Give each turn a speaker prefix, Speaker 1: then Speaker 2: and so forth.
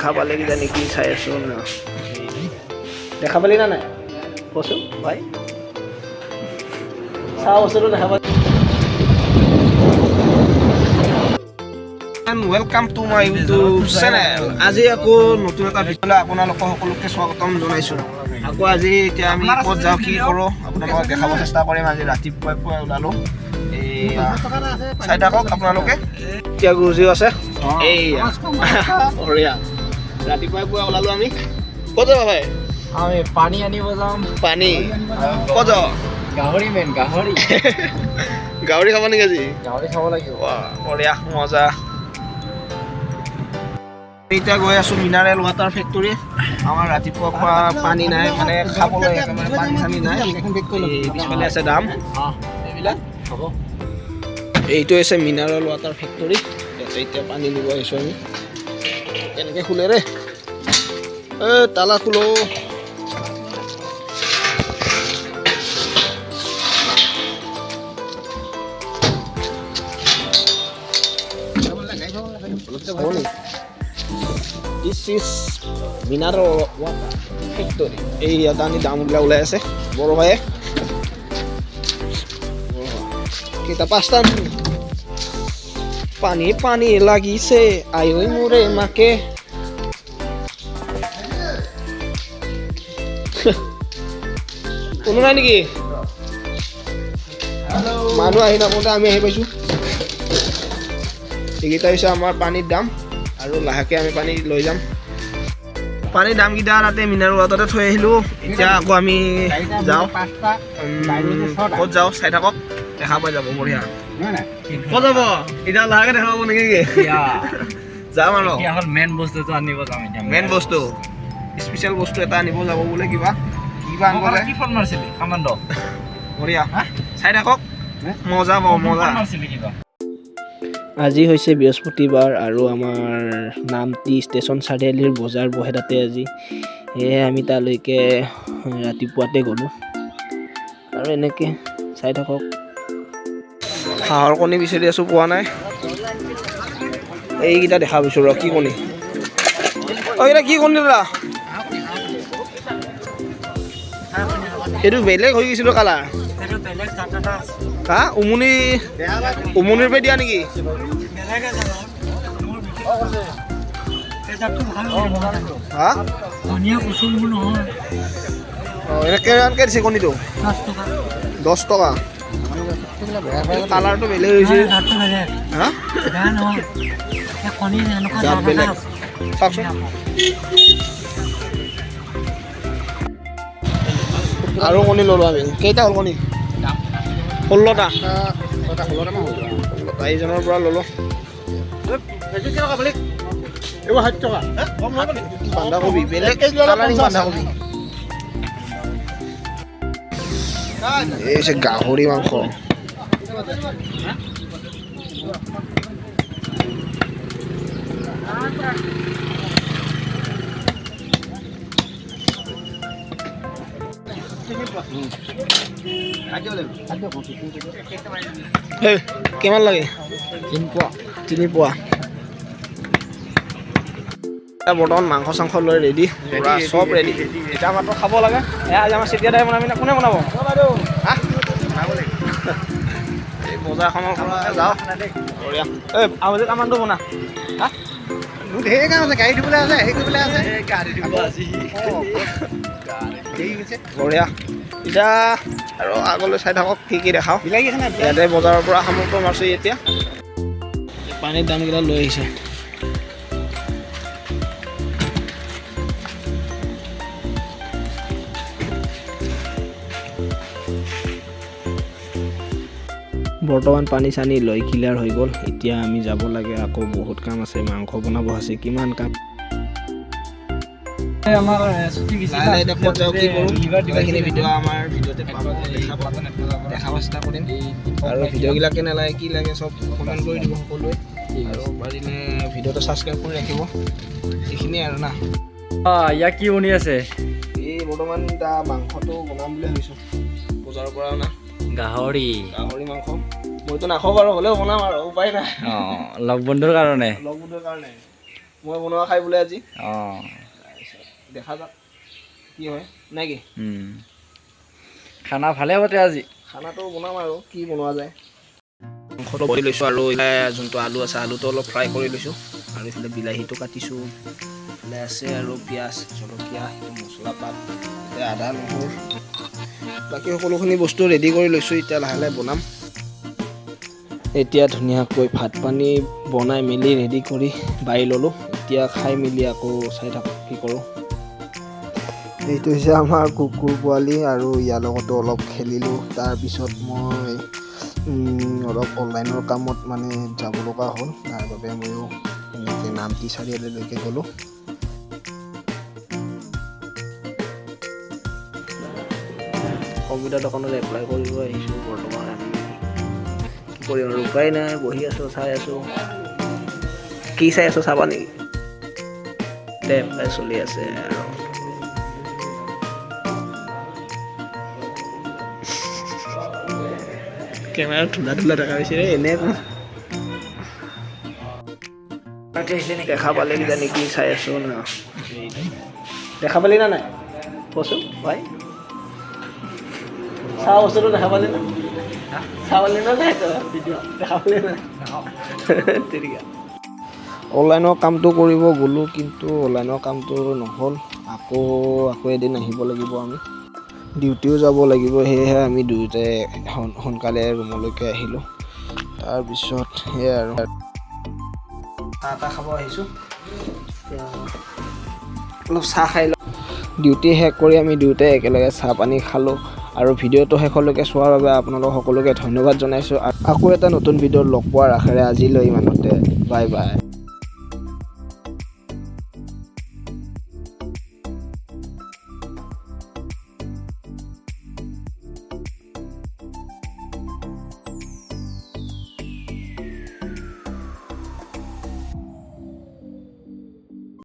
Speaker 1: দেখা পালে কিজানি কি চাই আছো না দেখা পালি না নাই কচোন ভাই চাওঁ বস্তুটো দেখা পালি welcome to my YouTube channel আজি আকৌ নতুন এটা ভিডিঅ'লৈ আপোনালোকক সকলোকে স্বাগতম জনাইছোঁ আকৌ আজি এতিয়া আমি ক'ত যাওঁ কি কৰোঁ আপোনালোকক দেখাব চেষ্টা কৰিম আজি ৰাতিপুৱাই ওলালোঁ চাই থাকক আপোনালোকে এতিয়া গুৰুজীও আছে এইয়া বঢ়িয়া ৰাতিপুৱাই ওলালোঁ আমি ক'ত যাবা ভাই
Speaker 2: আমি পানী আনিব যাম
Speaker 1: পানী ক'ত যাওঁ
Speaker 2: গাহৰি মেইন গাহৰি
Speaker 1: গাহৰি খাব নেকি আজি
Speaker 2: গাহৰি খাব লাগিব
Speaker 1: বঢ়িয়া মজা এতিয়া গৈ আছোঁ মিনাৰেল ৱাটাৰ ফেক্টৰী আমাৰ ৰাতিপুৱাৰ পৰা পানী নাই মানে খাবলৈ একেবাৰে পানী চানী নাই পিছফালে আছে দাম এইবিলাক
Speaker 2: হ'ব
Speaker 1: এইটো হৈছে মিনাৰেল ৱাটাৰ ফেক্টৰী ইয়াতে এতিয়া পানী নিব আহিছোঁ আমি কেনেকৈ খোলে ৰে তালা খোলো This is mineral water factory. এই ইয়াত আনি দামবিলাক ওলাই আছে বড় ভাইয়ে কেইটা পাঁচটা পানী পানী লাগিছে আই ঐ মোৰে মাকে কোনো নাই নেকি মানুহ আহি নাপাওঁতে আমি আহি পাইছোঁ এইকেইটা হৈছে আমাৰ পানীৰ দাম আৰু লাহেকৈ আমি পানী লৈ যাম পানীৰ দামকেইটা তাতে মিনাৰেল ৱাটাৰতে থৈ আহিলোঁ এতিয়া আকৌ আমি যাওঁ ক'ত যাওঁ চাই থাকক দেখা পাই যাব বঢ়িয়া ক'ত যাব এতিয়া লাহেকৈ দেখা পাব নেকি যাম আৰু
Speaker 2: মেইন বস্তুটো আনিব যাম এতিয়া
Speaker 1: মেইন বস্তু স্পেচিয়েল বস্তু এটা আনিব যাব বোলে কিবা আনিবলে
Speaker 2: কি ফোন মাৰিছিলি কামাণ্ড
Speaker 1: বঢ়িয়া চাই থাকক মজা পাব মজা
Speaker 2: মাৰিছিলি কিবা
Speaker 1: আজি হৈছে বৃহস্পতিবাৰ আৰু আমাৰ নামটি ষ্টেচন চাৰিআলিৰ বজাৰ বহে তাতে আজি সেয়ে আমি তালৈকে ৰাতিপুৱাতে গ'লোঁ আৰু এনেকৈ চাই থাকক হাঁহৰ কণী বিচাৰি আছোঁ পোৱা নাই এইকেইটা দেখা পাইছোঁ ৰ কি কণী এইকেইটা কি কণী দাদা এইটো বেলেগ হৈ গৈছিলোঁ কালাৰ হা উমনিৰ পৰা দিয়া নেকি হা এনেকৈ দিছে কণীটো 10 টকা কালাৰটো বেলেগ হৈছে হা জাত বেলেগ চাওকচোন আৰু কণী ল'লোঁ আমি কেইটা হ'ল কণী 16টা এইজনৰ পৰা ল'লোঁ বন্ধাকবি বেলেগ কালাৰিং বন্ধাকবি এই হৈছে গাহৰি মাংস কিমান লাগে 3 পোৱা বৰ্তমান মাংস চাংস লৈ ৰেডি পূৰা চব ৰেডি এতিয়া মাত্ৰ খাব লাগে এয়া আজি আমাৰ চেতিয়া দাই বনাবি কোনে বনাব হা এই বজাৰখনৰ ফালে যাওঁ বঢ়িয়া আজি কামানটো বনা হা ঢেৰ কাম আছে গাড়ী ধুবলৈ আছে হেৰি কৰিবলৈ আছে গাড়ী ধুব আজি বঢ়িয়া এতিয়া আৰু আগলৈ চাই থাকক কি দেখাওঁ ইয়াতে বজাৰৰ পৰা সামগ্ৰী মাৰিছোঁ এতিয়া পানীৰ দামকেইটা লৈ আহিছে বৰ্তমান পানী চানী লৈ ক্লিয়াৰ হৈ গ'ল এতিয়া আমি যাব লাগে আকৌ বহুত কাম আছে মাংস বনাব আছে কিমান কাম
Speaker 2: আমাৰ
Speaker 1: দেখাব চেষ্টা কৰিম আৰু ভিডিঅ'বিলাক কেনে লাগে কি লাগে চব কমেণ্ট কৰি দিব সকলোৱে আৰু পাৰিলে ভিডিঅ'টো ছাবস্ক্ৰাইব কৰি ৰাখিব এইখিনিয়ে আৰু না
Speaker 2: ইয়াক কি বনি আছে
Speaker 1: এই বৰ্তমান এতিয়া মাংসটো বনাম বুলি ভাবিছোঁ বজাৰৰ পৰা অনা
Speaker 2: গাহৰি
Speaker 1: মাংস মইতো নাখাওঁ বাৰু হ'লেও বনাম আৰু উপায় নাই
Speaker 2: লগ বন্ধুৰ কাৰণে
Speaker 1: মই বনোৱা খাই বোলে আজি
Speaker 2: অঁ
Speaker 1: দেখা যাওক কি হয় নে কি
Speaker 2: খানা ভালে হ'বতে আজি
Speaker 1: খানাটো বনাম আৰু কি বনোৱা যায় মাংসটো বইল লৈছোঁ আৰু যোনটো আলু আছে আলুটো অলপ ফ্ৰাই কৰি লৈছোঁ আৰু এইফালে বিলাহীটো কাটিছোঁ এইফালে আছে আৰু পিঁয়াজ জলকীয়া মছলা পাত আদা নহৰু বাকী সকলোখিনি বস্তু ৰেডি কৰি লৈছোঁ এতিয়া লাহে লাহে বনাম এতিয়া ধুনীয়াকৈ ভাত পানী বনাই মেলি ৰেডি কৰি বাঢ়ি ল'লোঁ এতিয়া খাই মেলি আকৌ চাই থাকক কি কৰোঁ এইটো হৈছে আমাৰ কুকুৰ পোৱালি আৰু ইয়াৰ লগতো অলপ খেলিলোঁ তাৰপিছত মই অলপ অনলাইনৰ কামত মানে যাব লগা হ'ল তাৰ বাবে ময়ো এনেকৈ নামটি চাৰিআলিলৈকে গ'লোঁ কম্পিউটাৰ দোকানত এপ্লাই কৰিব আহিছোঁ বৰ্তমান আমি কি কৰিম আৰু উপায় নাই বহি আছোঁ চাই আছোঁ কি চাই আছোঁ চাবা নেকি এপ্লাই চলি আছে আৰু কেমেৰা ধুলা ধুলা দেখা পাইছে এনে দেখা পালে কিজানি কি চাই আছো ন দেখা পালি না নাই কচোন ভাই চাওঁ বস্তুটো দেখা পালি না চাব পালি না নাই ভিডিঅ' দেখা পালি না অনলাইনৰ কামটো কৰিব গ'লোঁ কিন্তু অনলাইনৰ কামটো নহ'ল আকৌ এদিন আহিব লাগিব আমি ডিউটিও যাব লাগিব সেয়েহে আমি দুয়োটাই সোনকালে ৰুমলৈকে আহিলোঁ তাৰপিছত সেয়াই আৰু চাহ তাহ খাব আহিছোঁ অলপ চাহ খাই লওঁ ডিউটি শেষ কৰি আমি দুয়োটাই একেলগে চাহ পানী খালোঁ আৰু ভিডিঅ'টো শেষলৈকে চোৱাৰ বাবে আপোনালোক সকলোকে ধন্যবাদ জনাইছোঁ আকৌ এটা নতুন ভিডিঅ'ত লগ পোৱাৰ আশাৰে আজিলৈ ইমানতে বাই বাই